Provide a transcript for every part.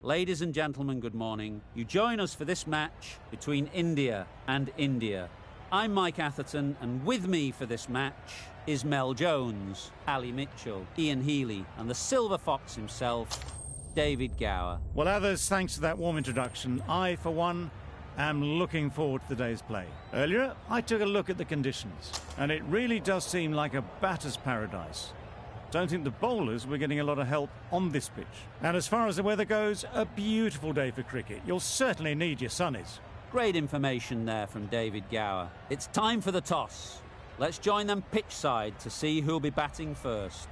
Ladies and gentlemen, good morning. You join us for this match between India and India. I'm Mike Atherton, and with me for this match is Mel Jones, Ali Mitchell, Ian Healy, and the Silver Fox himself, David Gower. Well, others, thanks for that warm introduction. I, for one, am looking forward to the day's play. Earlier, I took a look at the conditions, and it really does seem like a batter's paradise. Don't think the bowlers were getting a lot of help on this pitch. And as far as the weather goes, a beautiful day for cricket. You'll certainly need your sunnies. Great information there from David Gower. It's time for the toss. Let's join them pitch side to see who'll be batting first.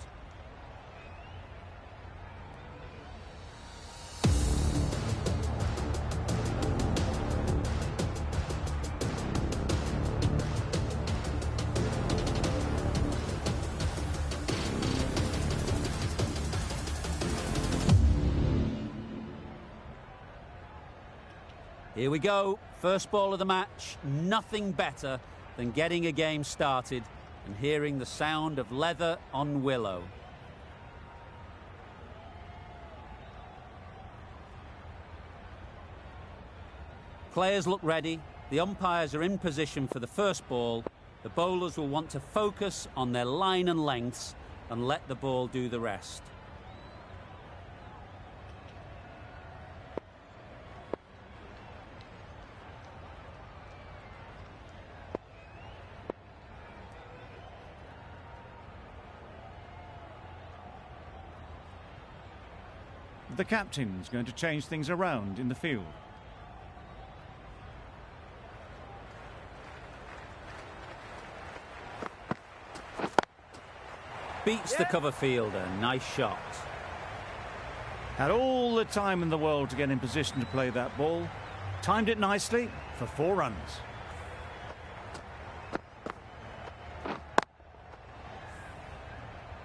Here we go, first ball of the match. Nothing better than getting a game started and hearing the sound of leather on willow. Players look ready, the umpires are in position for the first ball. The bowlers will want to focus on their line and lengths and let the ball do the rest. The captain's going to change things around in the field. Beats the cover fielder, nice shot. Had all the time in the world to get in position to play that ball. Timed it nicely for 4 runs.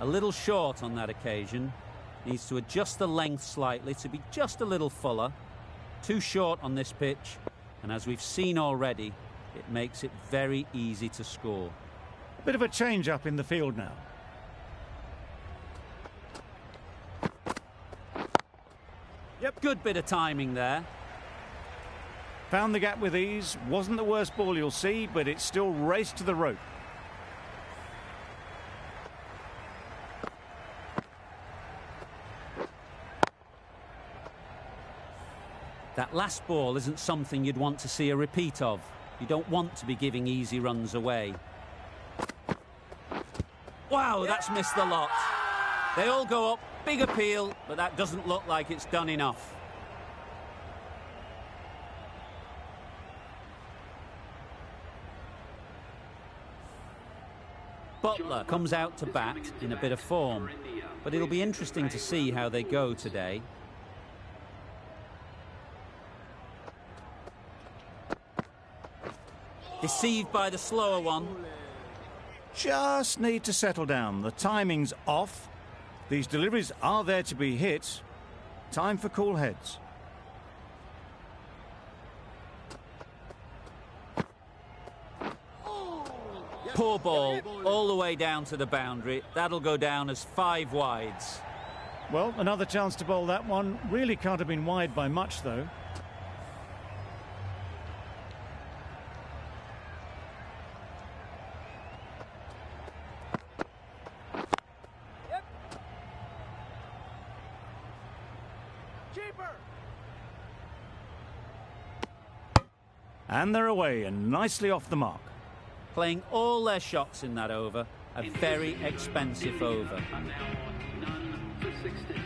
A little short on that occasion. Needs to adjust the length slightly to be just a little fuller. Too short on this pitch, and as we've seen already, it makes it very easy to score. A bit of a change up in the field now. Yep, good bit of timing there. Found the gap with ease. Wasn't the worst ball you'll see, but it still raced to the rope. That last ball isn't something you'd want to see a repeat of. You don't want to be giving easy runs away. Wow, that's missed the lot. They all go up, big appeal, but that doesn't look like it's done enough. Butler comes out to bat in a bit of form, but it'll be interesting to see how they go today. Deceived by the slower one. Just need to settle down. The timing's off. These deliveries are there to be hit. Time for cool heads. Poor ball, all the way down to the boundary. That'll go down as 5 wides. Well, another chance to bowl that one. Really can't have been wide by much, though. And they're away and nicely off the mark. Playing all their shots in that over, a very expensive over. And now none for 16.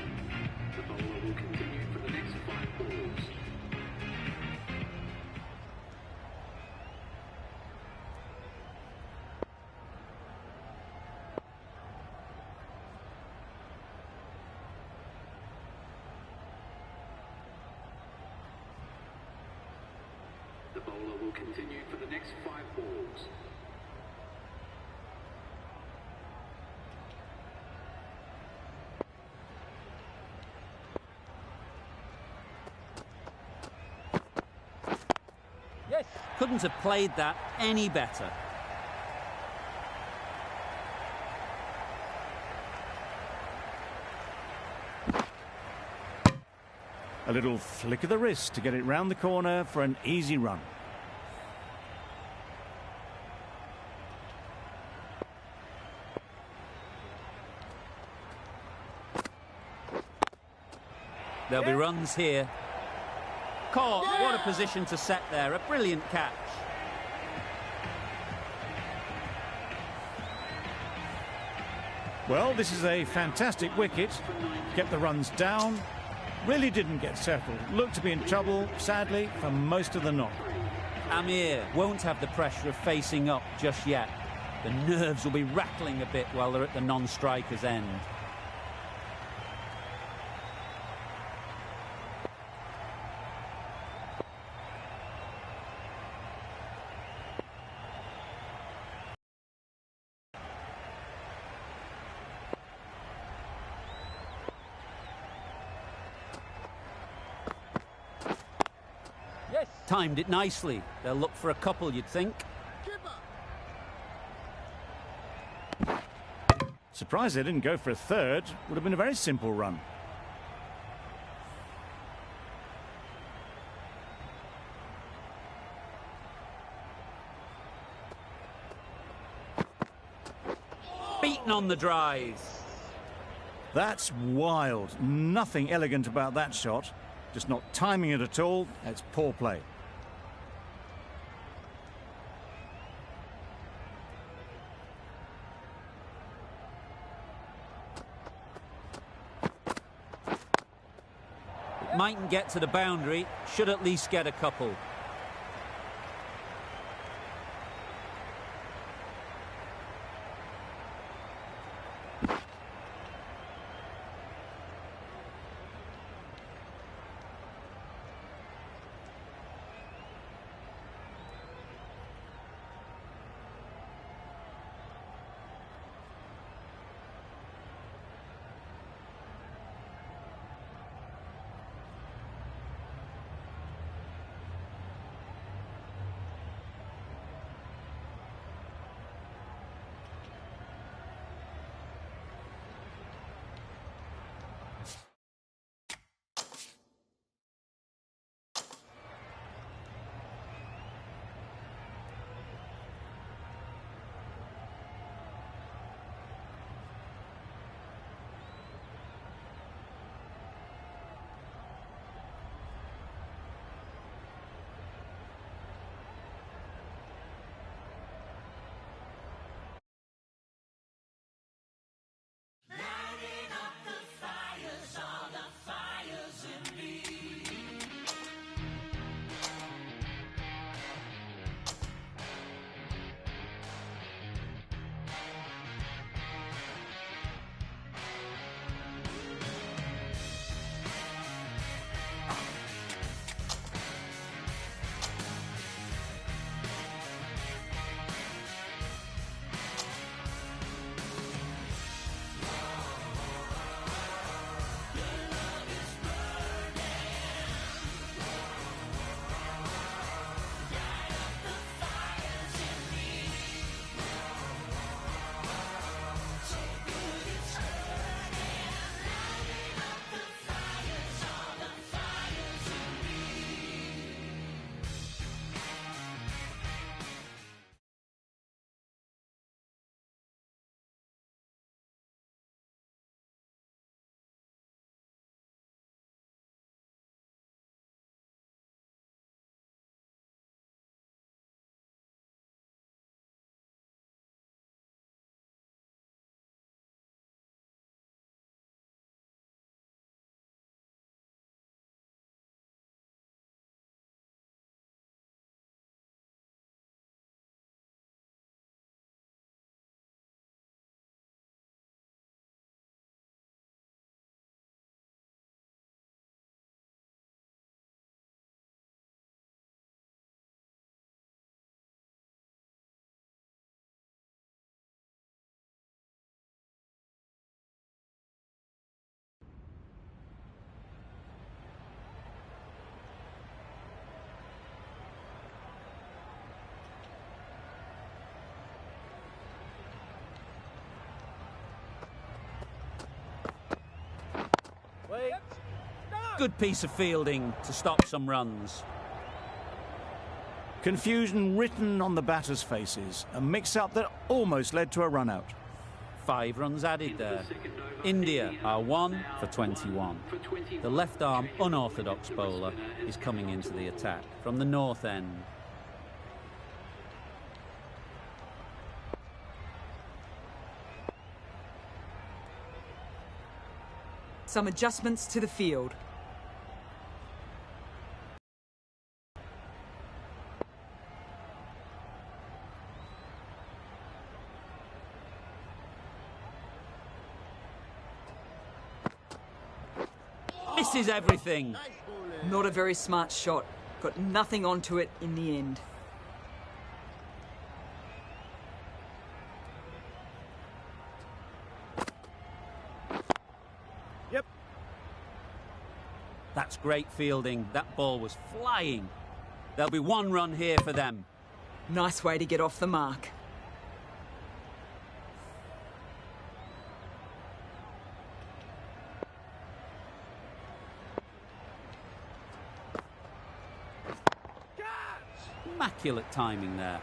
The bowler will continue for the next 5 balls. The bowler will continue for the next 5 balls. Yes. Couldn't have played that any better. A little flick of the wrist to get it round the corner for an easy run. There'll be runs here. Caught. What a position to set there. A brilliant catch. Well, this is a fantastic wicket. Kept the runs down. Really didn't get settled. Looked to be in trouble, sadly, for most of the knock. Amir won't have the pressure of facing up just yet. The nerves will be rattling a bit while they're at the non-striker's end. Timed it nicely. They'll look for a couple, you'd think. Surprised they didn't go for a third. Would have been a very simple run. Beaten on the drive. That's wild. Nothing elegant about that shot. Just not timing it at all. It's poor play. Mightn't get to the boundary, should at least get a couple. Good piece of fielding to stop some runs. Confusion written on the batters' faces, a mix-up that almost led to a run-out. 5 runs added there. India are 1 for 21. The left-arm unorthodox bowler is coming into the attack from the north end. Some adjustments to the field. Misses everything. Not a very smart shot. Got nothing onto it in the end. Yep. That's great fielding. That ball was flying. There'll be 1 run here for them. Nice way to get off the mark. Immaculate timing there.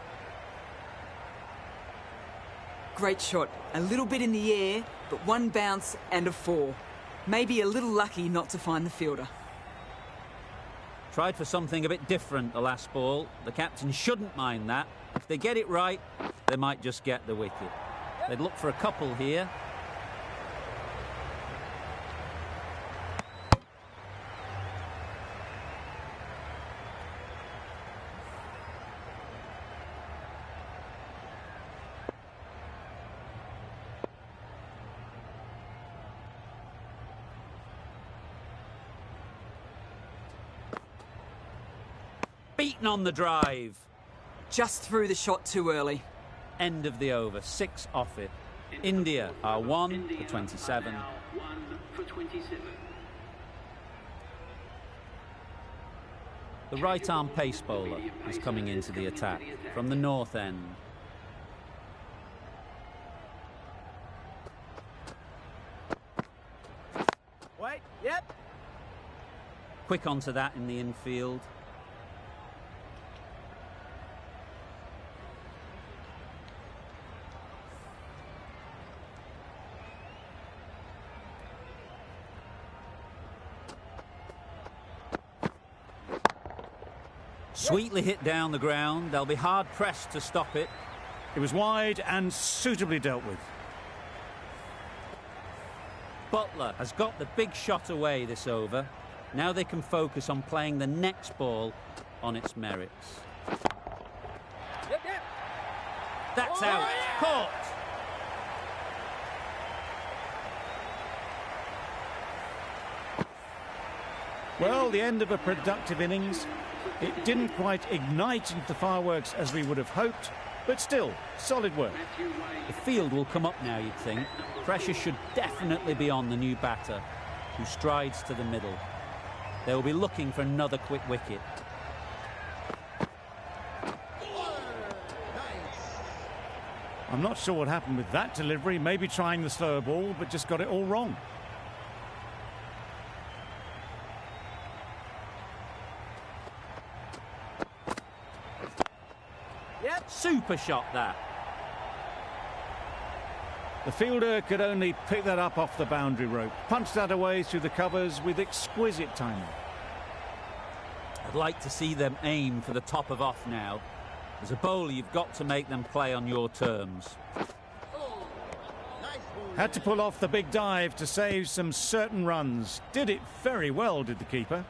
Great shot. A little bit in the air, but 1 bounce and a 4. Maybe a little lucky not to find the fielder. Tried for something a bit different the last ball. The captain shouldn't mind that. If they get it right, they might just get the wicket. They'd look for a couple here. Beaten on the drive. Just threw the shot too early. End of the over, 6 off it. India are 1 for 27. 1 for 27. The right-arm pace bowler is coming into the attack from the north end. Wait, yep. Quick onto that in the infield. Sweetly hit down the ground. They'll be hard-pressed to stop it. It was wide and suitably dealt with. Butler has got the big shot away this over. Now they can focus on playing the next ball on its merits. That's out. Caught. Well, the end of a productive innings. It didn't quite ignite into the fireworks as we would have hoped, but still, solid work. The field will come up now, you'd think. Pressure should definitely be on the new batter, who strides to the middle. They will be looking for another quick wicket. I'm not sure what happened with that delivery. Maybe trying the slower ball, but just got it all wrong. Super shot, that. The fielder could only pick that up off the boundary rope. Punched that away through the covers with exquisite timing. I'd like to see them aim for the top of off now. As a bowler, you've got to make them play on your terms. Had to pull off the big dive to save some certain runs. Did it very well, did the keeper.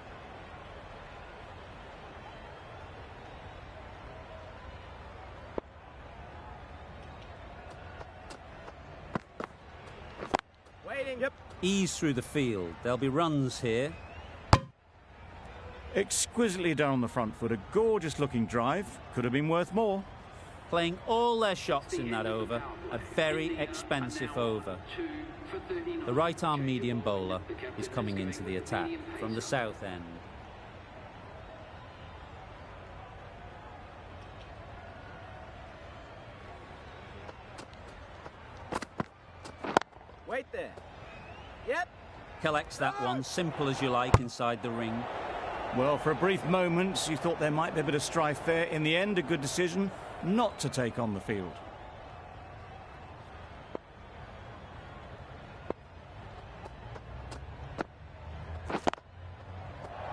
Ease through the field. There'll be runs here. Exquisitely done on the front foot. A gorgeous looking drive. Could have been worth more. Playing all their shots in that over. A very expensive over. The right-arm medium bowler is coming into the attack from the south end. Wait there. Yep. collects that one, simple as you like, inside the ring. Well, for a brief moment, you thought there might be a bit of strife there. In the end, a good decision not to take on the field.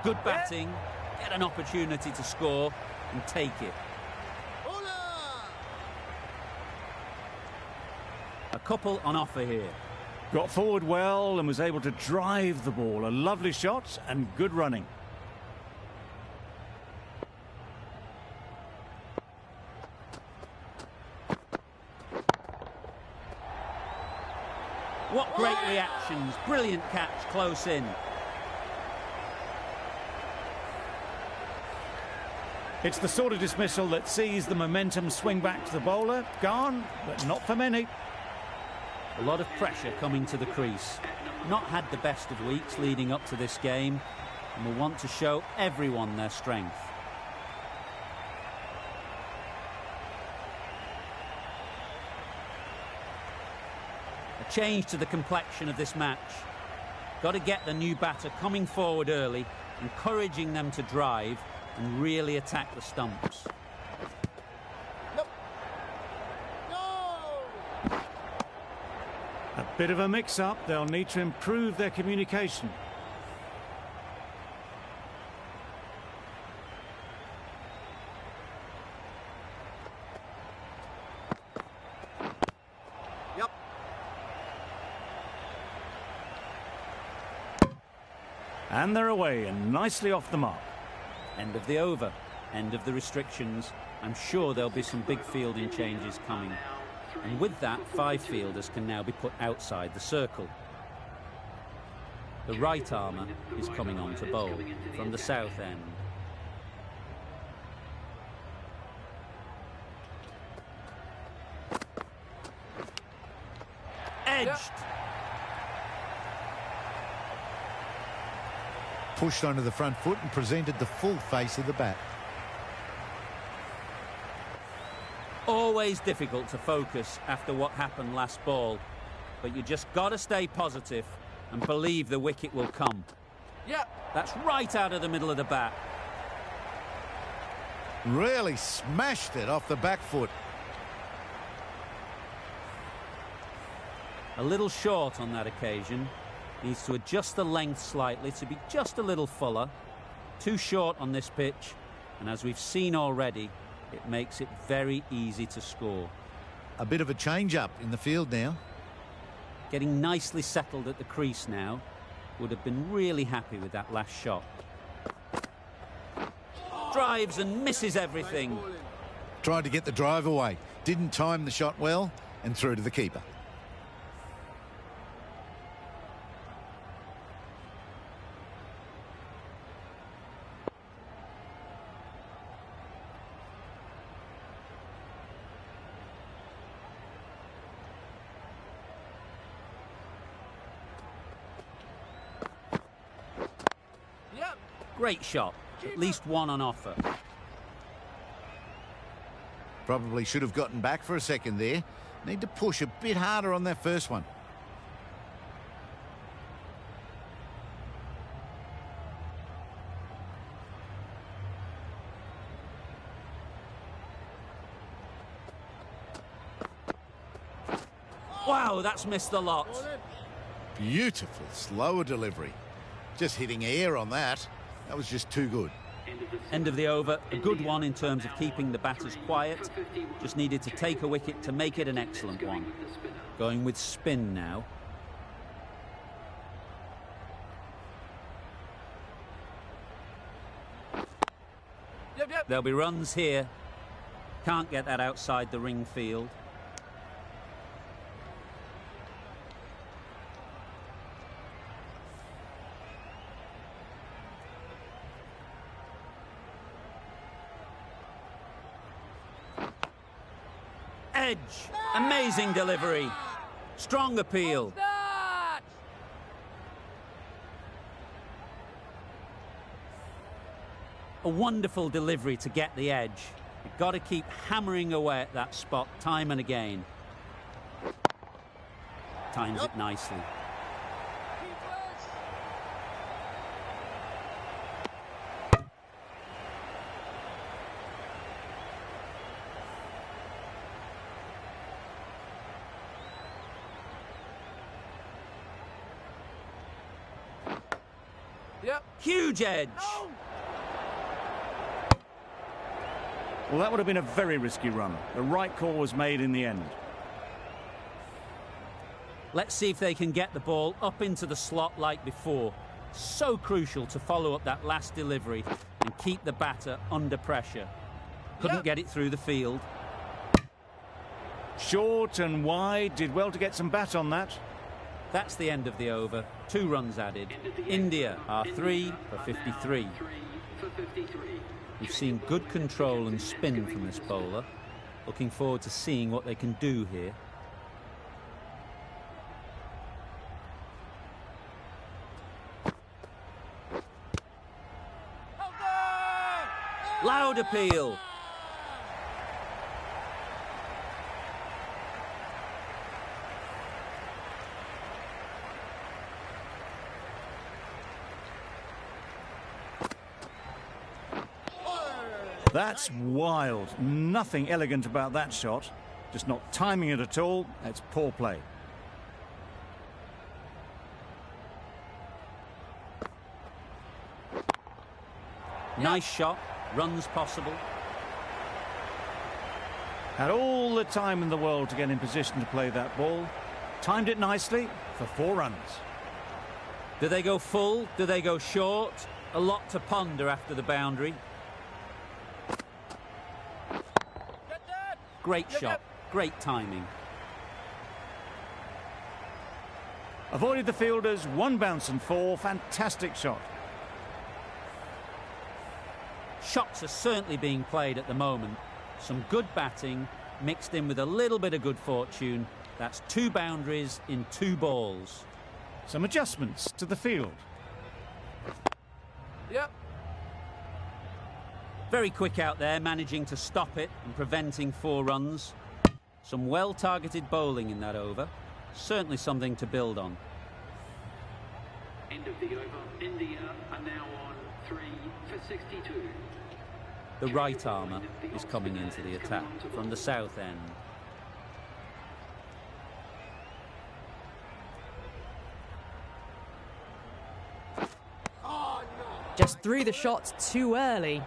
Good batting, get an opportunity to score and take it. A couple on offer here. Got forward well and was able to drive the ball. A lovely shot and good running. What great reactions. Brilliant catch close in. It's the sort of dismissal that sees the momentum swing back to the bowler. Gone, but not for many. A lot of pressure coming to the crease. Not had the best of weeks leading up to this game and will want to show everyone their strength. A change to the complexion of this match. Got to get the new batter coming forward early, encouraging them to drive and really attack the stumps. A bit of a mix-up. They'll need to improve their communication. Yep. And they're away and nicely off the mark. End of the over, end of the restrictions. I'm sure there'll be some big fielding changes coming. And with that, 5 fielders can now be put outside the circle. The right armour is coming on to bowl from the south end. Edged. Pushed onto the front foot and presented the full face of the bat. Always difficult to focus after what happened last ball, but you just got to stay positive and believe the wicket will come. Yeah. That's right out of the middle of the bat. Really smashed it off the back foot. A little short on that occasion. Needs to adjust the length slightly to be just a little fuller. Too short on this pitch, and as we've seen already, it makes it very easy to score. A bit of a change-up in the field now. Getting nicely settled at the crease now. Would have been really happy with that last shot. Drives and misses everything. Tried to get the drive away. Didn't time the shot well and threw to the keeper. Great shot. At least one on offer. Probably should have gotten back for a second there. Need to push a bit harder on that first one. Wow, that's missed the lot. Beautiful slower delivery. Just hitting air on that. That was just too good. End of the over. A good one in terms of keeping the batters quiet. Just needed to take a wicket to make it an excellent one. Going with spin now. There'll be runs here. Can't get that outside the ring field. Edge. Amazing delivery. Strong appeal. A wonderful delivery to get the edge. You've got to keep hammering away at that spot time and again. Times it nicely. Yep. Huge edge. Well, that would have been a very risky run. The right call was made in the end. Let's see if they can get the ball up into the slot like before. So crucial to follow up that last delivery and keep the batter under pressure. Couldn't get it through the field. Short and wide, did well to get some bat on that. That's the end of the over. 2 runs added. India are 3 for 53. We've seen good control and spin from this bowler. Looking forward to seeing what they can do here. Loud appeal. That's wild. Nothing elegant about that shot. Just not timing it at all. That's poor play. Nice shot. Runs possible. Had all the time in the world to get in position to play that ball. Timed it nicely for 4 runs. Do they go full? Do they go short? A lot to ponder after the boundary. Great shot. Great timing. Avoided the fielders, 1 bounce and 4. Fantastic shot. Shots are certainly being played at the moment. Some good batting mixed in with a little bit of good fortune. That's 2 boundaries in 2 balls. Some adjustments to the field. Yep. Very quick out there, managing to stop it and preventing 4 runs. Some well-targeted bowling in that over. Certainly something to build on. End of the over. India are now on 3 for 62. The right armour is coming into the attack from the south end. Just threw the shot too early.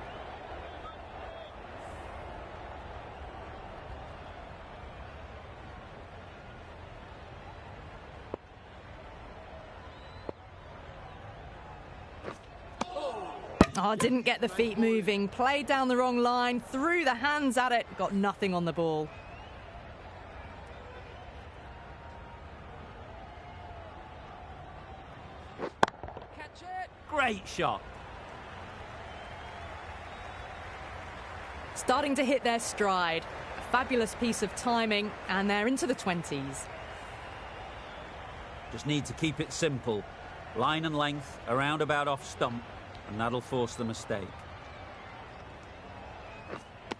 Oh, didn't get the feet moving, played down the wrong line, threw the hands at it, got nothing on the ball. Catch it! Great shot. Starting to hit their stride. A fabulous piece of timing, and they're into the 20s. Just need to keep it simple. Line and length, around about off stump, and that'll force the mistake.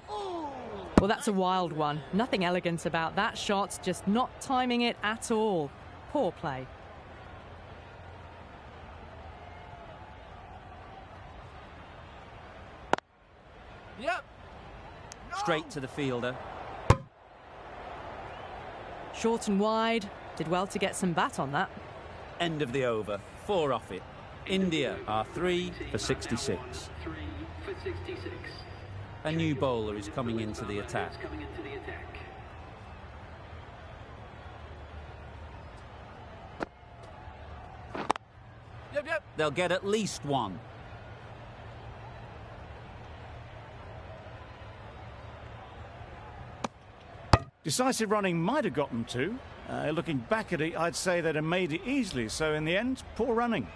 Well, that's a wild one. Nothing elegant about that shot, just not timing it at all. Poor play. Yep. Straight to the fielder. Short and wide. Did well to get some bat on that. End of the over. 4 off it. India are 3 for 66. 3 for 66. A new bowler is coming into the attack. Yep. They'll get at least 1. Decisive running might have gotten 2. Looking back at it, I'd say they'd have made it easily. So in the end, poor running.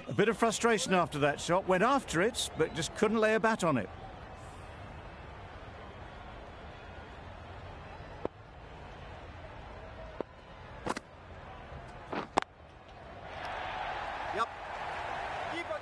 A bit of frustration after that shot. Went after it, but just couldn't lay a bat on it. Yep. Keeper.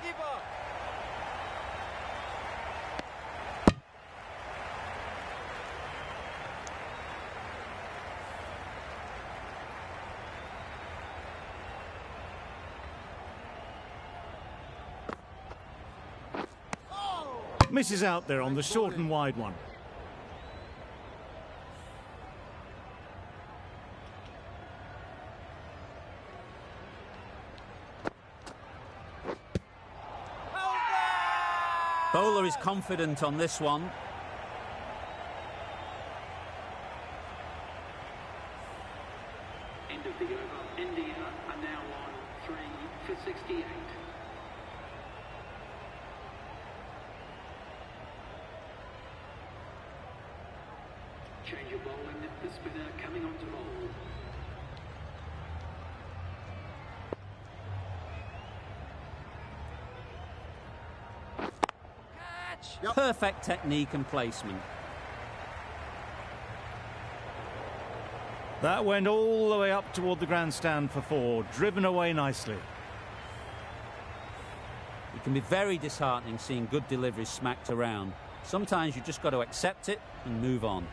Misses out there on the short and wide one. is confident on this one. End of the over. India are now on 3 for 68. Change of bowling. The spinner coming on to bowl. Perfect technique and placement. That went all the way up toward the grandstand for 4, driven away nicely. It can be very disheartening seeing good deliveries smacked around. Sometimes you just got to accept it and move on.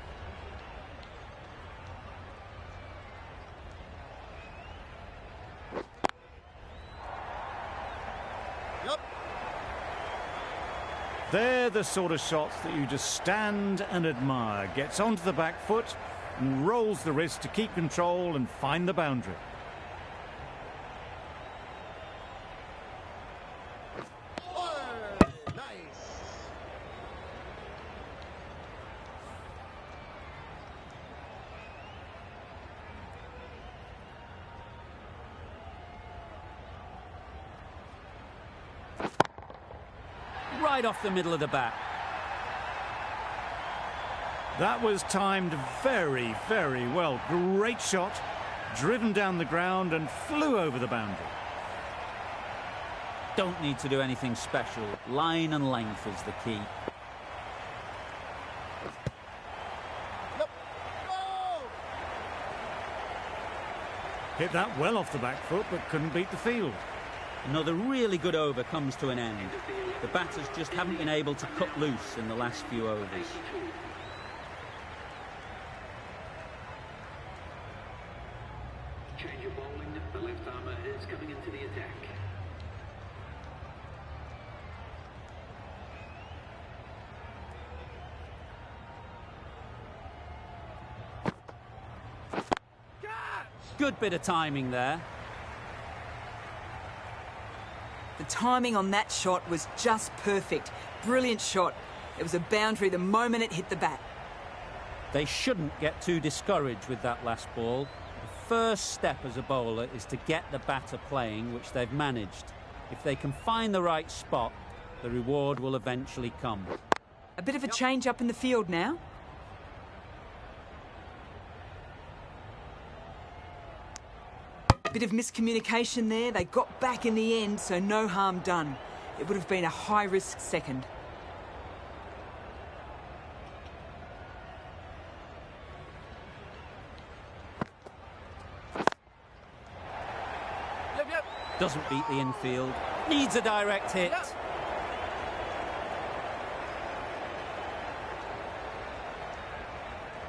They're the sort of shots that you just stand and admire. Gets onto the back foot and rolls the wrist to keep control and find the boundary. Right off the middle of the bat. That was timed very, very well. Great shot, driven down the ground and flew over the boundary. Don't need to do anything special. Line and length is the key. Hit that well off the back foot, but couldn't beat the field. Another really good over comes to an end. The batters just haven't been able to cut loose in the last few overs. Change of bowling. The left armour is coming into the attack. Good bit of timing there. The timing on that shot was just perfect. Brilliant shot. It was a boundary the moment it hit the bat. They shouldn't get too discouraged with that last ball. The first step as a bowler is to get the batter playing, which they've managed. If they can find the right spot, the reward will eventually come. A bit of a change up in the field now. Bit of miscommunication there. They got back in the end, so no harm done. It would have been a high-risk second. Doesn't beat the infield. Needs a direct hit.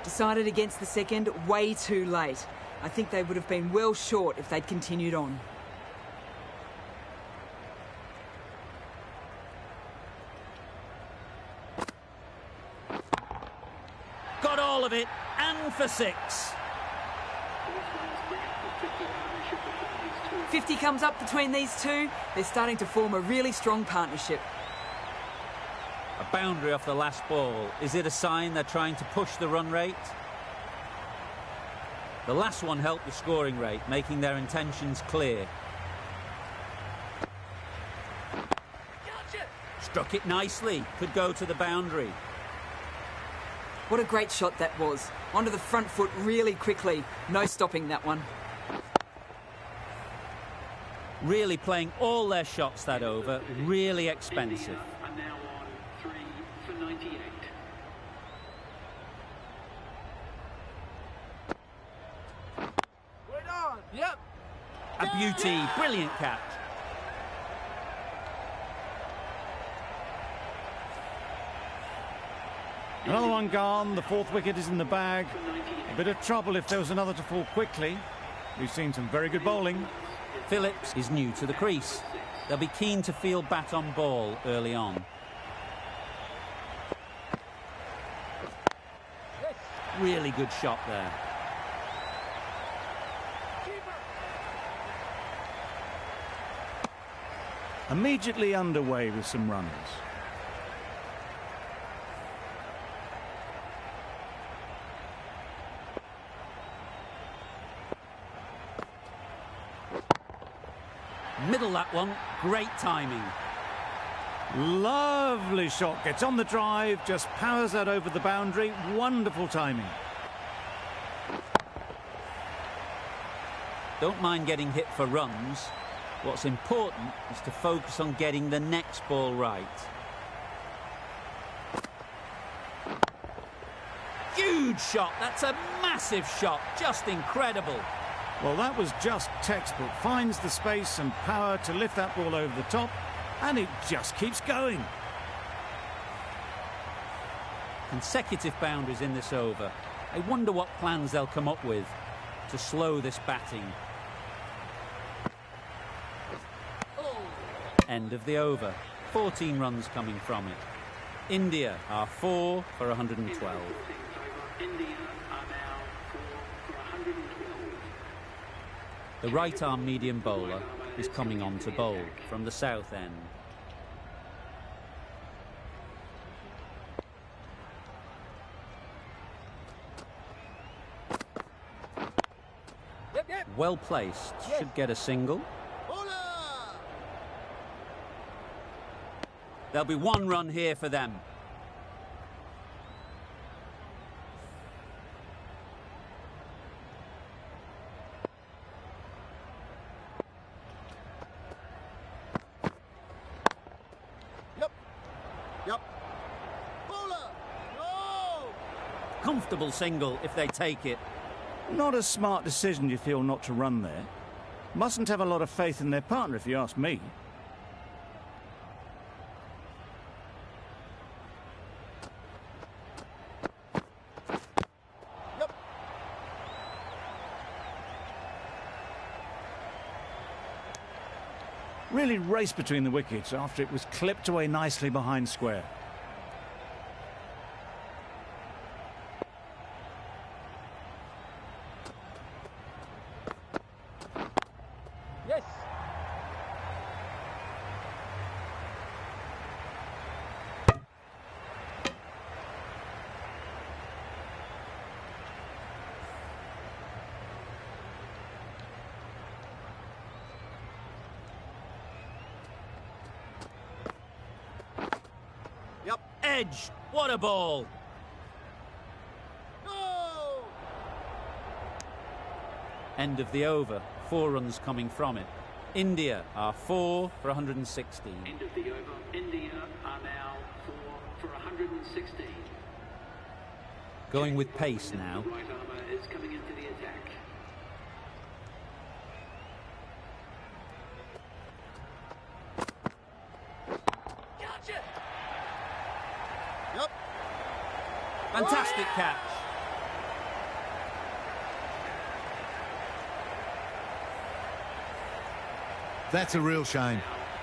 Decided against the second way too late. I think they would have been well short if they'd continued on. Got all of it, and for 6. 50 comes up between these two. They're starting to form a really strong partnership. A boundary off the last ball. Is it a sign they're trying to push the run rate? The last one helped the scoring rate, making their intentions clear. Struck it nicely. Could go to the boundary. What a great shot that was. Onto the front foot really quickly. No stopping that one. Really playing all their shots that over. Really expensive. Are now on 3 for 98. A beauty. Brilliant catch. Another one gone. The 4th wicket is in the bag. A bit of trouble if there was another to fall quickly. We've seen some very good bowling. Phillips is new to the crease. They'll be keen to field bat on ball early on. Really good shot there. Immediately underway with some runners. Middle that one. Great timing. Lovely shot. Gets on the drive, just powers that over the boundary. Wonderful timing. Don't mind getting hit for runs. What's important is to focus on getting the next ball right. Huge shot. That's a massive shot. Just incredible. Well, that was just textbook. Finds the space and power to lift that ball over the top, and it just keeps going. Consecutive boundaries in this over. I wonder what plans they'll come up with to slow this batting. End of the over. 14 runs coming from it. India are 4 for 112. India are now 4 for 112. The right-arm medium bowler is coming on to bowl from the south end. Well placed, should get a single. There'll be one run here for them. Yep. Bowler! No! Comfortable single if they take it. Not a smart decision, you feel, not to run there. Mustn't have a lot of faith in their partner, if you ask me. Really raced between the wickets after it was clipped away nicely behind square. Yes. Yep. Edge. What a ball. No! End of the over. 4 runs coming from it. India are 4 for 116. End of the over. India are now 4 for 116. Going with pace now. The right armour is coming into the attack. Yep. Fantastic catch. That's a real shame.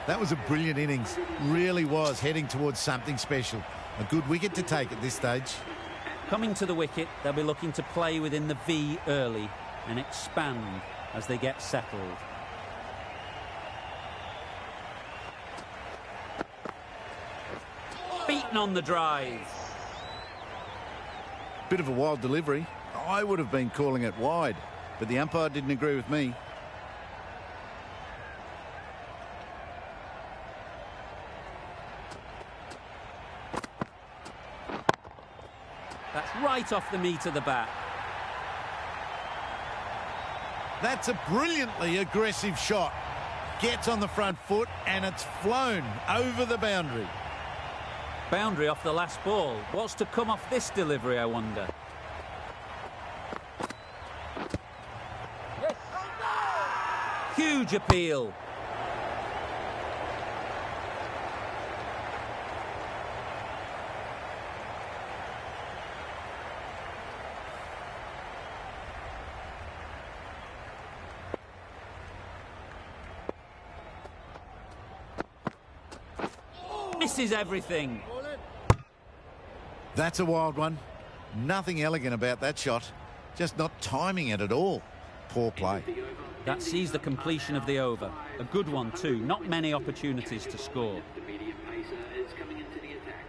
That was a brilliant innings. Really was heading towards something special. A good wicket to take at this stage. Coming to the wicket, they'll be looking to play within the V early and expand as they get settled. Beaten on the drive. Bit of a wild delivery. I would have been calling it wide, but the umpire didn't agree with me. That's right off the meat of the bat. That's a brilliantly aggressive shot. Gets on the front foot and it's flown over the boundary. Boundary off the last ball. What's to come off this delivery, I wonder? Yes. Huge appeal. Misses everything. That's a wild one. Nothing elegant about that shot. Just not timing it at all. Poor play. That sees the completion of the over. A good one too. Not many opportunities to score. The medium pacer is coming into the attack.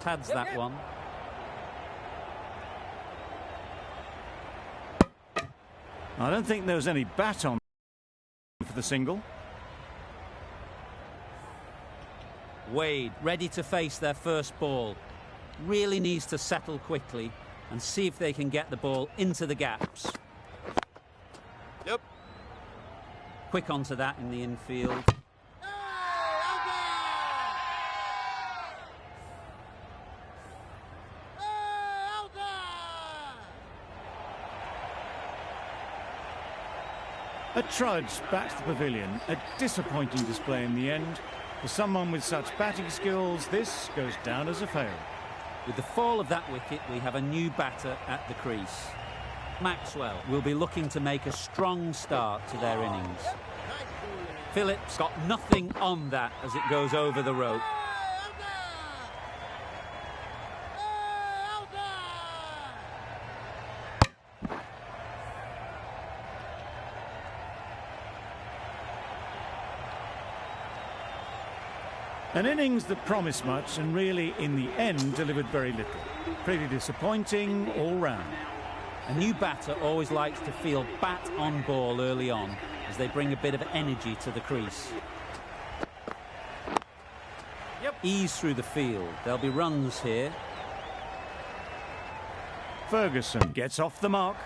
Pads that one. I don't think there was any bat on for the single. Wade ready to face their first ball. Really needs to settle quickly and see if they can get the ball into the gaps. Yep. Quick onto that in the infield. A trudge back to the pavilion. A disappointing display in the end. For someone with such batting skills, this goes down as a fail. With the fall of that wicket, we have a new batter at the crease. Maxwell will be looking to make a strong start to their innings. Phillips got nothing on that as it goes over the rope. An innings that promised much and really, in the end, delivered very little. Pretty disappointing all round. A new batter always likes to feel bat on ball early on as they bring a bit of energy to the crease. Ease through the field. There'll be runs here. Ferguson gets off the mark.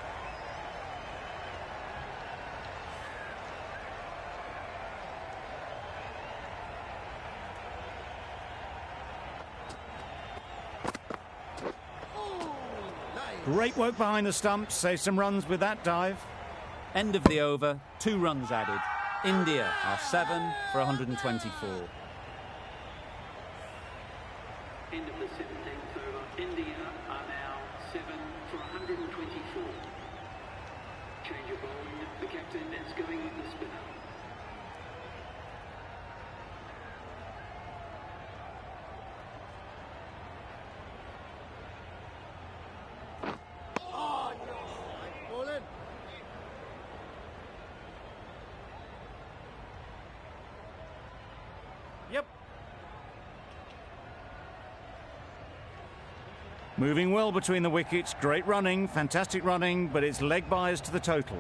Great work behind the stumps, saves some runs with that dive. End of the over, 2 runs added. India are 7 for 124. End of the 17th over. India are now 7 for 124. Change of bowling. The captain is going with the spinner. Moving well between the wickets, great running, fantastic running, but it's leg byes to the total.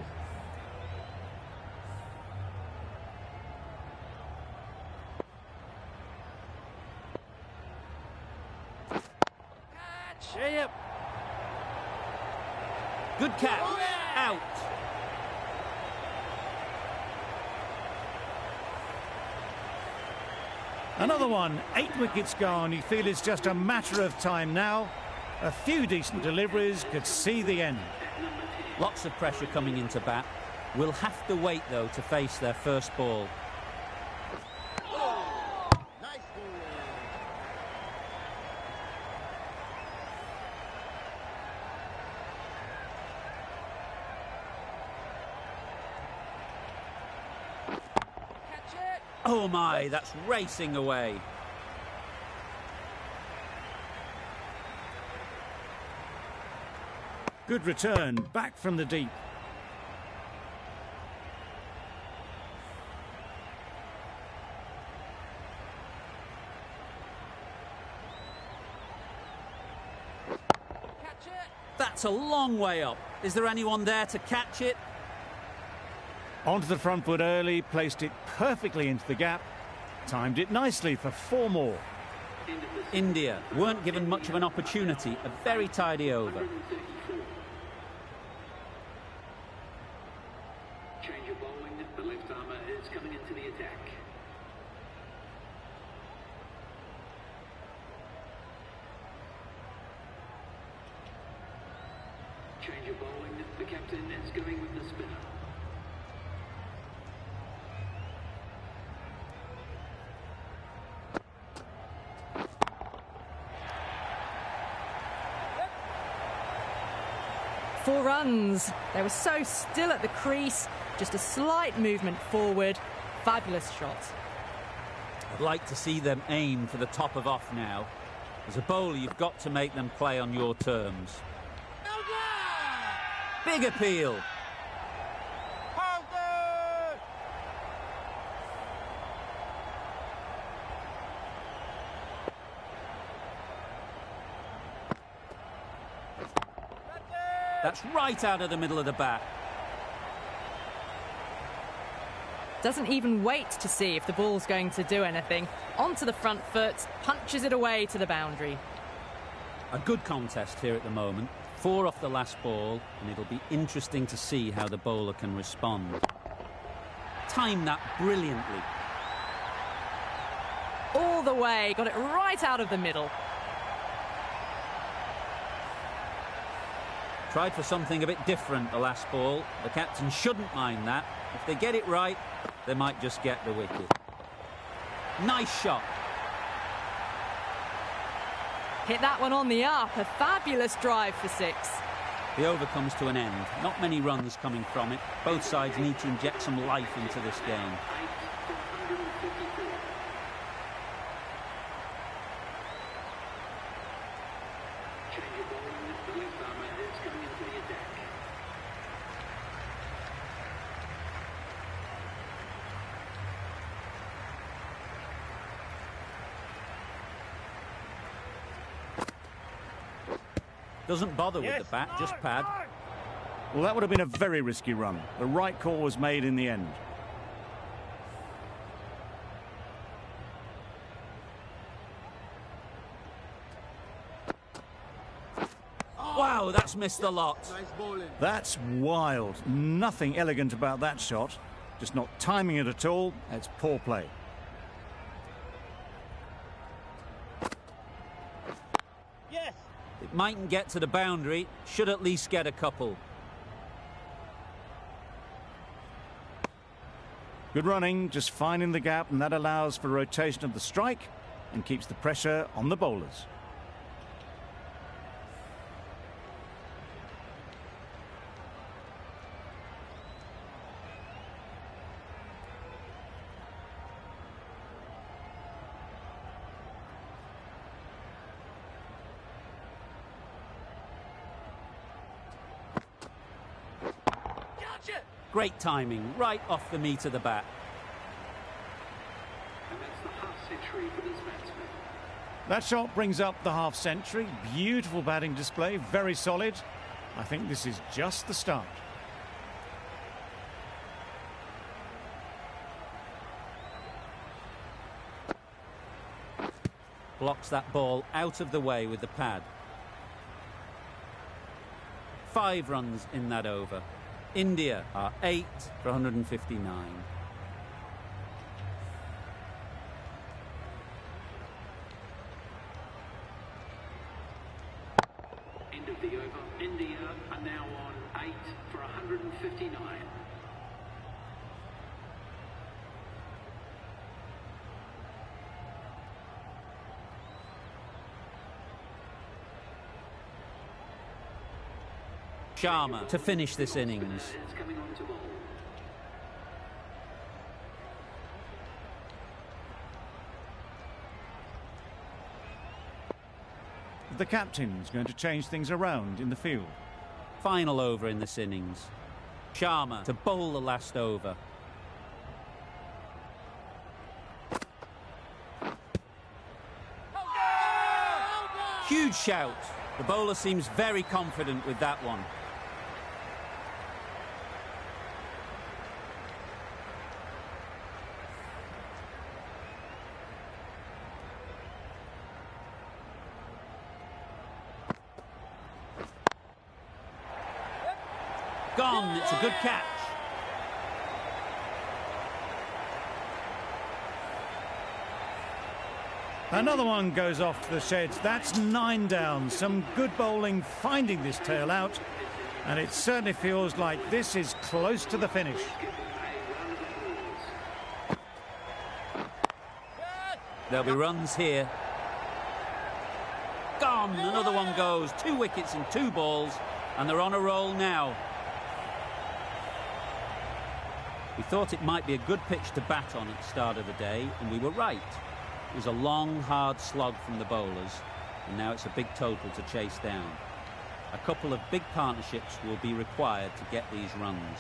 Good catch. Out. Another one, 8 wickets gone. You feel it's just a matter of time now. A few decent deliveries could see the end. Lots of pressure coming into bat. Will have to wait, though, to face their first ball. Oh my, that's racing away. Good return, back from the deep. That's a long way up. Is there anyone there to catch it? Onto the front foot early, placed it perfectly into the gap. Timed it nicely for 4 more. India weren't given much of an opportunity. A very tidy over. Change of bowling. The left armour is coming into the attack. Change of bowling. The captain is going with the spinner. Four runs. They were so still at the crease. Just a slight movement forward. Fabulous shot. I'd like to see them aim for the top of off now. As a bowler, you've got to make them play on your terms. Big appeal. That's right out of the middle of the bat. Doesn't even wait to see if the ball's going to do anything. Onto the front foot, punches it away to the boundary. A good contest here at the moment. 4 off the last ball, and it'll be interesting to see how the bowler can respond. Timed that brilliantly. All the way, got it right out of the middle. Tried for something a bit different the last ball. The captain shouldn't mind that. If they get it right, they might just get the wicket. Nice shot. Hit that one on the up. A fabulous drive for 6. The over comes to an end. Not many runs coming from it. Both sides need to inject some life into this game. Doesn't bother with the bat, just pad. Well, that would have been a very risky run. The right call was made in the end. Wow, that's missed the lot. That's wild. Nothing elegant about that shot. Just not timing it at all. It's poor play. It mightn't get to the boundary, should at least get a couple. Good running, just finding the gap, and that allows for rotation of the strike and keeps the pressure on the bowlers. Great timing, right off the meat of the bat. And that's the half-century for this batsman. That shot brings up the half-century. Beautiful batting display, very solid. I think this is just the start. Blocks that ball out of the way with the pad. 5 runs in that over. India are 8 for 159. End of the over. India are now on 8 for 159. Sharma to finish this innings. It's coming on to bowl. The captain's going to change things around in the field. Final over in this innings. Sharma to bowl the last over. Huge shout. The bowler seems very confident with that one. Gone. It's a good catch. Another one goes off to the sheds. That's 9 down. Some good bowling finding this tail out. And it certainly feels like this is close to the finish. There'll be runs here. Gone. Another one goes. 2 wickets in 2 balls. And they're on a roll now. We thought it might be a good pitch to bat on at the start of the day, and we were right. It was a long, hard slog from the bowlers, and now it's a big total to chase down. A couple of big partnerships will be required to get these runs.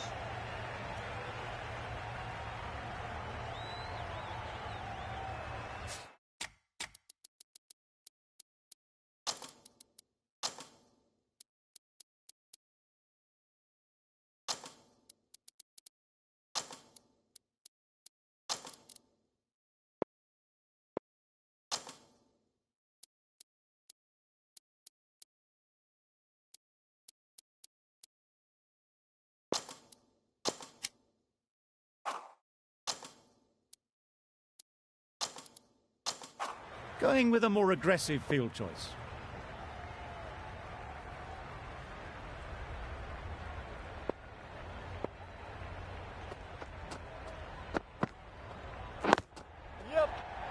Going with a more aggressive field choice.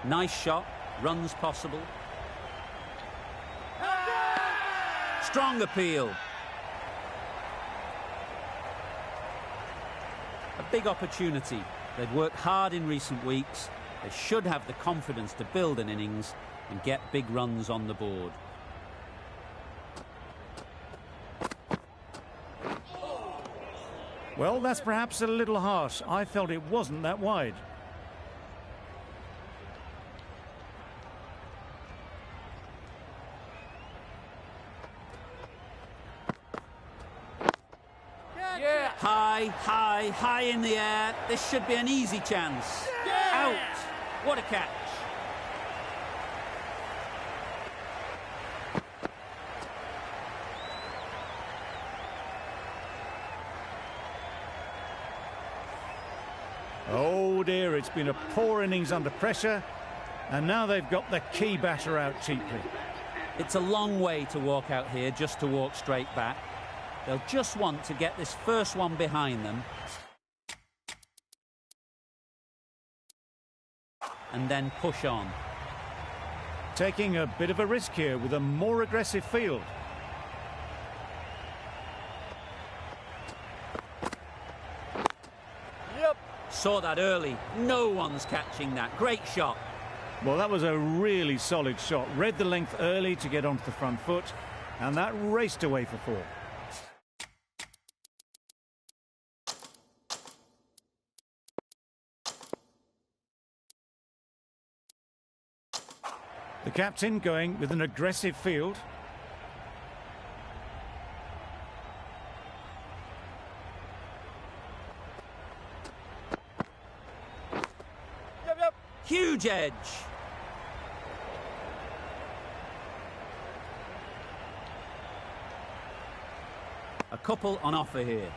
Nice shot, runs possible. Strong appeal. A big opportunity. They've worked hard in recent weeks. They should have the confidence to build an innings and get big runs on the board. Well, that's perhaps a little harsh. I felt it wasn't that wide. High in the air. This should be an easy chance. Out. What a catch. Oh dear, it's been a poor innings under pressure, and now they've got the key batter out cheaply. It's a long way to walk out here just to walk straight back. They'll just want to get this first one behind them and then push on. Taking a bit of a risk here with a more aggressive field. Saw that early. No one's catching that. Great shot. Well, that was a really solid shot. Read the length early to get onto the front foot, and that raced away for 4. The captain going with an aggressive field. Huge edge. A couple on offer here.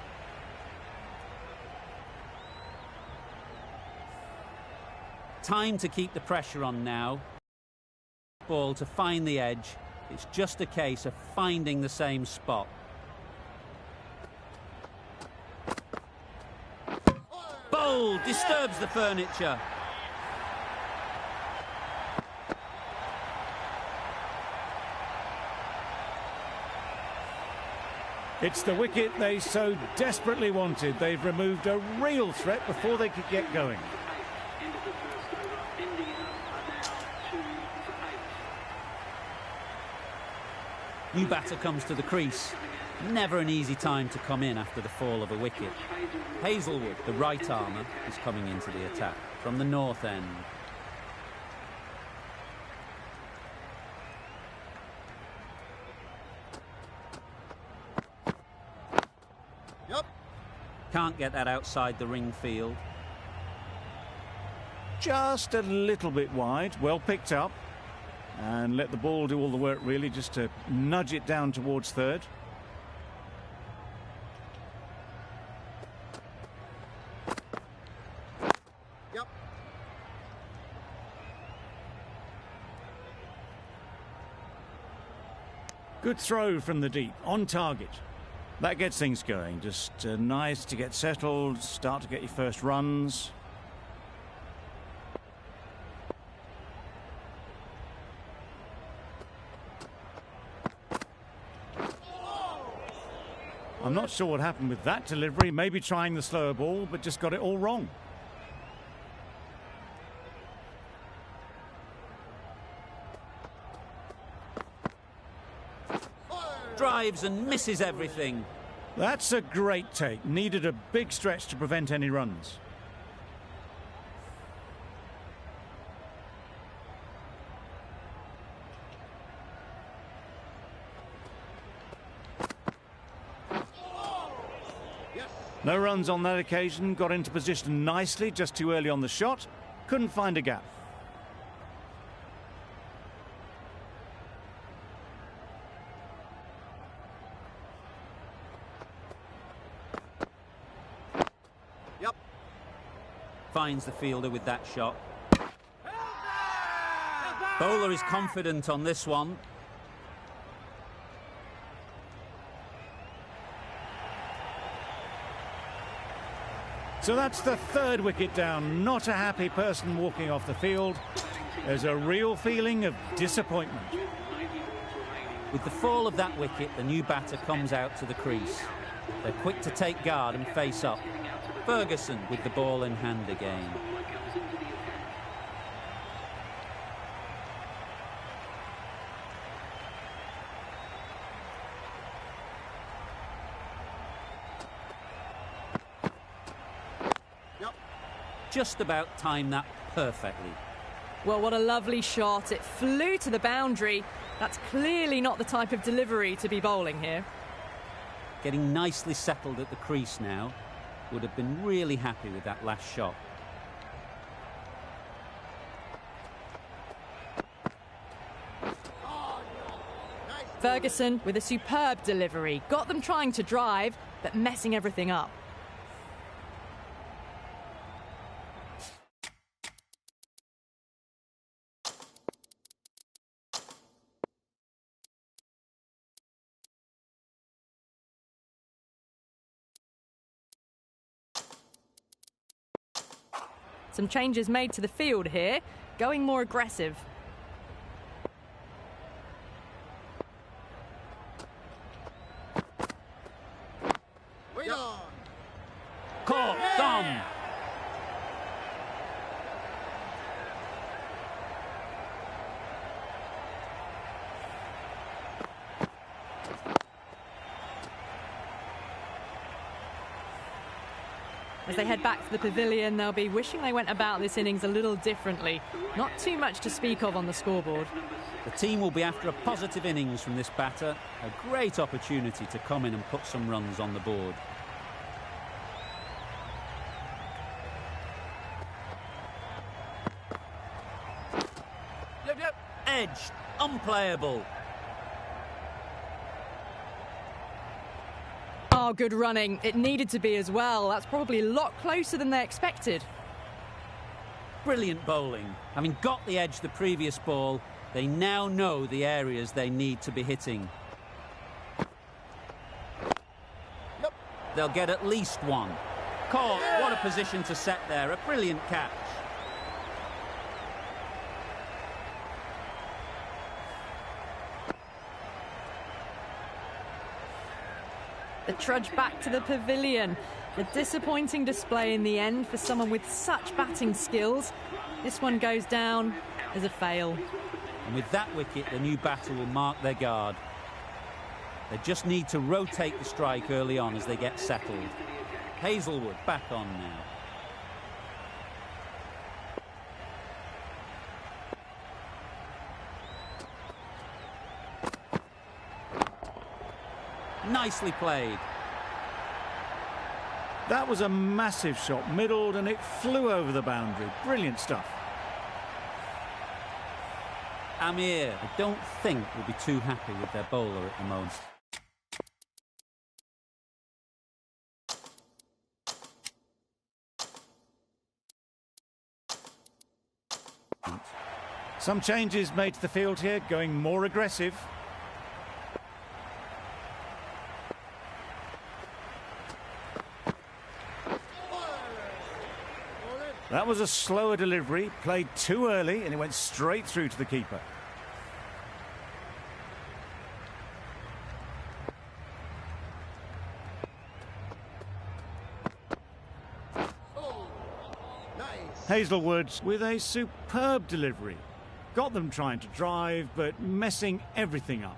Time to keep the pressure on now. Ball to find the edge. It's just a case of finding the same spot. Bold, disturbs the furniture. It's the wicket they so desperately wanted. They've removed a real threat before they could get going. New batter comes to the crease. Never an easy time to come in after the fall of a wicket. Hazelwood, the right armer, is coming into the attack from the north end. Can't get that outside the ring field. Just a little bit wide. Well picked up. And let the ball do all the work, really, just to nudge it down towards third. Good throw from the deep, on target. That gets things going. Just nice to get settled, start to get your first runs. I'm not sure what happened with that delivery. Maybe trying the slower ball, but just got it all wrong. Drives and misses everything. That's a great take. Needed a big stretch to prevent any runs. No runs on that occasion. Got into position nicely, just too early on the shot. Couldn't find a gap. Finds the fielder with that shot. Bowler is confident on this one. So that's the third wicket down. Not a happy person walking off the field. There's a real feeling of disappointment. With the fall of that wicket, the new batter comes out to the crease. They're quick to take guard and face up. Ferguson with the ball in hand again. Just about timed that perfectly. Well, what a lovely shot. It flew to the boundary. That's clearly not the type of delivery to be bowling here. Getting nicely settled at the crease now. Would have been really happy with that last shot. Ferguson with a superb delivery. Got them trying to drive, but messing everything up. Some changes made to the field here, going more aggressive. Caught, gone. As they head back to the pavilion, they'll be wishing they went about this innings a little differently. Not too much to speak of on the scoreboard. The team will be after a positive innings from this batter. A great opportunity to come in and put some runs on the board. Edged, unplayable. Oh, good running. It needed to be as well. That's probably a lot closer than they expected. Brilliant bowling. Having got the edge the previous ball, they now know the areas they need to be hitting. They'll get at least one. Caught. What a position to set there. A brilliant catch. The trudge back to the pavilion. A disappointing display in the end for someone with such batting skills. This one goes down as a fail. And with that wicket, the new batter will mark their guard. They just need to rotate the strike early on as they get settled. Hazelwood back on now. Nicely played. That was a massive shot, middled, and it flew over the boundary. Brilliant stuff. Amir, I don't think will be too happy with their bowler at the moment. Some changes made to the field here, going more aggressive. That was a slower delivery, played too early, and it went straight through to the keeper. Hazelwood with a superb delivery. Got them trying to drive, but messing everything up.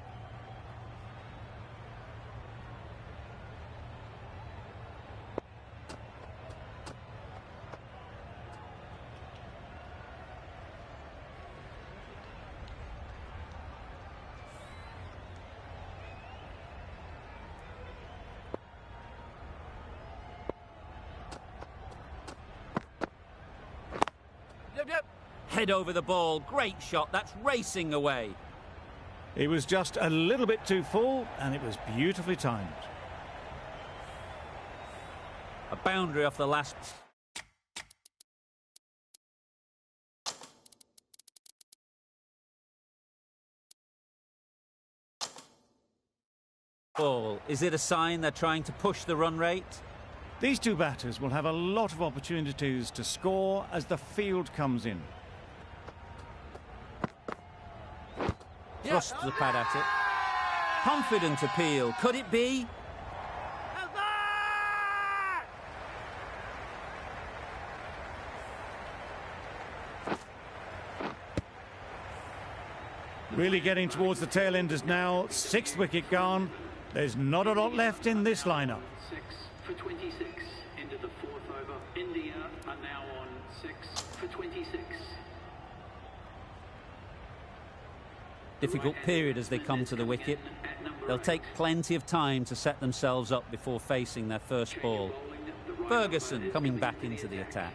Head over the ball, great shot, that's racing away. He was just a little bit too full, and it was beautifully timed. A boundary off the last ball. Is it a sign they're trying to push the run rate? These two batters will have a lot of opportunities to score as the field comes in. Thrust the pad at it. Confident appeal. Could it be? Really getting towards the tail enders now. Sixth wicket gone. There's not a lot left in this lineup. 6 for 26 into the fourth over. India are now on 6 for 26. Difficult period as they come to the wicket. They'll take plenty of time to set themselves up before facing their first ball. Ferguson coming back into the attack.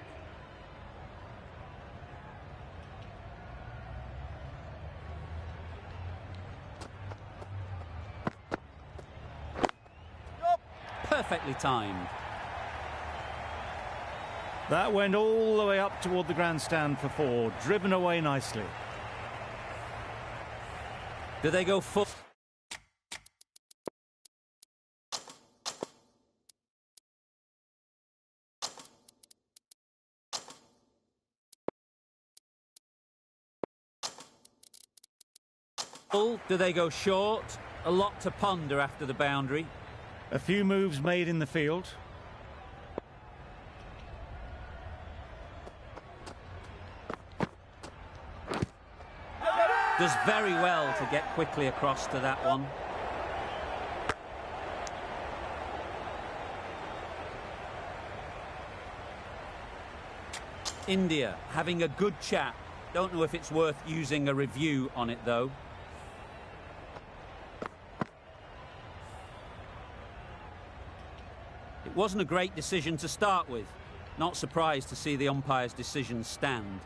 Perfectly timed. That went all the way up toward the grandstand for 4, driven away nicely. Do they go full? Do they go short? A lot to ponder after the boundary. A few moves made in the field. Does very well to get quickly across to that one. India having a good chat. Don't know if it's worth using a review on it though. It wasn't a great decision to start with. Not surprised to see the umpire's decision stand.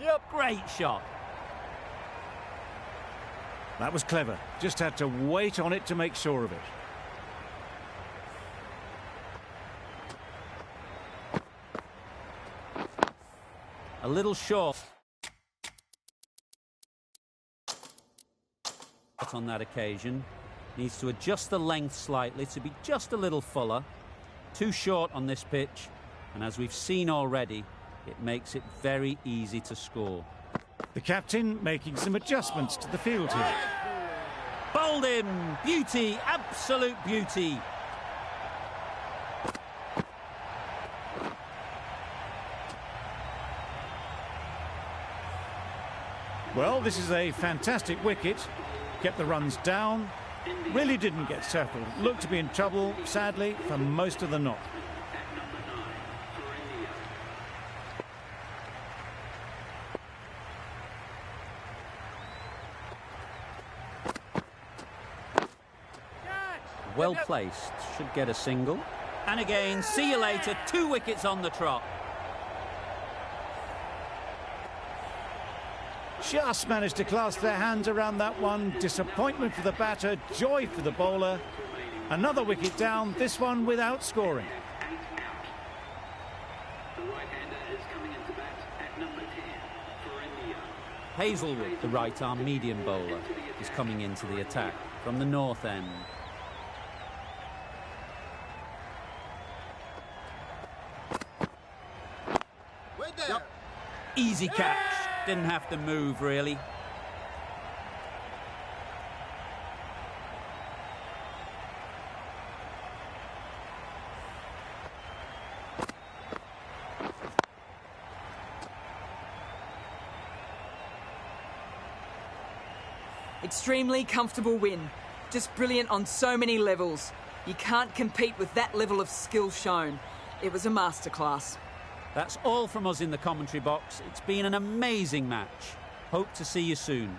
Yep, great shot. That was clever. Just had to wait on it to make sure of it. A little short on that occasion. Needs to adjust the length slightly to be just a little fuller. Too short on this pitch, and as we've seen already, it makes it very easy to score. The captain making some adjustments to the field here. Bowled him! Beauty! Absolute beauty! Well, this is a fantastic wicket. Kept the runs down. Really didn't get settled. Looked to be in trouble, sadly, for most of the knock. Well placed. Should get a single. And again, see you later. 2 wickets on the trot. Just managed to clasp their hands around that one. Disappointment for the batter, joy for the bowler. Another wicket down, this one without scoring. The right-hander is coming into bat at number 10 for India. Hazelwood, the right-arm medium bowler, is coming into the attack from the north end. Yep. Easy catch. Didn't have to move, really. Extremely comfortable win. Just brilliant on so many levels. You can't compete with that level of skill shown. It was a masterclass. That's all from us in the commentary box. It's been an amazing match. Hope to see you soon.